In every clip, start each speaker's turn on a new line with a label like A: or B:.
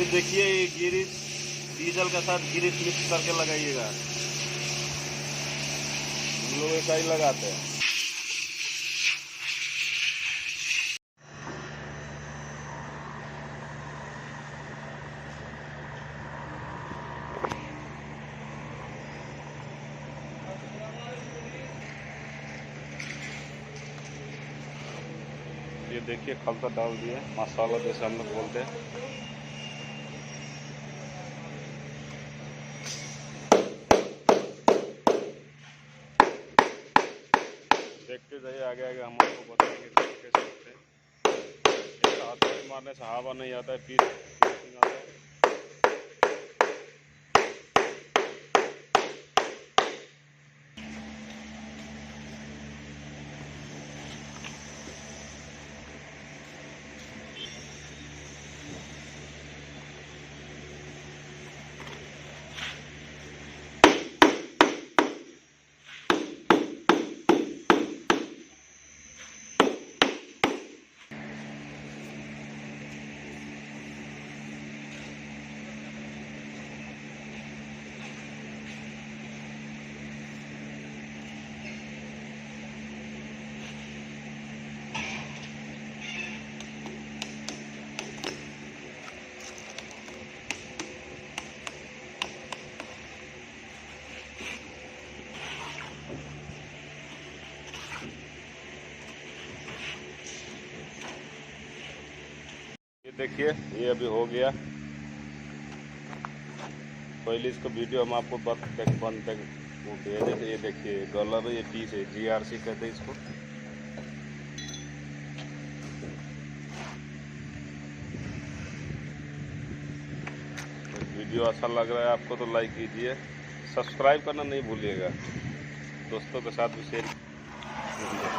A: ये देखिए, ये गिरिस डीजल के साथ गिरिस मिक्स करके लगाइएगा। हम लोग ऐसा ही लगाते हैं। ये देखिए खलता डाल दिए, मसाला जैसे हम लोग बोलते हैं। देखते जाइए, आगे आगे हम आपको बताएंगे कैसे करते हैं। हाथ से मारने से हवा नहीं आता है, पीस आता है। ये देखिए, ये अभी हो गया। पहले इसको वीडियो हम आपको बंद तक वो भेजे थे। ये देखिए गलर है, ये पीस है, GRC कहते हैं इसको। वीडियो अच्छा लग रहा है आपको तो लाइक कीजिए, सब्सक्राइब करना नहीं भूलिएगा, दोस्तों के साथ भी शेयर कीजिए।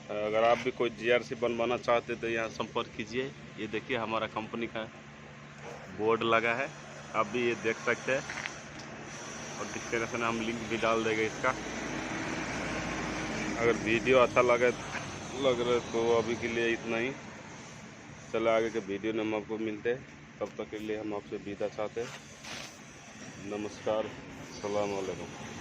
A: अगर आप भी कोई GRC बनवाना चाहते तो यहाँ संपर्क कीजिए। ये देखिए हमारा कंपनी का बोर्ड लगा है, आप भी ये देख सकते हैं, और डिस्क्रिप्शन में हम लिंक भी डाल देंगे इसका। अगर वीडियो अच्छा लग रहा तो अभी के लिए इतना ही। चलो आगे के वीडियो में हम आपको मिलते हैं, तब तक के लिए हम आपसे विदा चाहते हैं। नमस्कार, सलाम अलैकुम।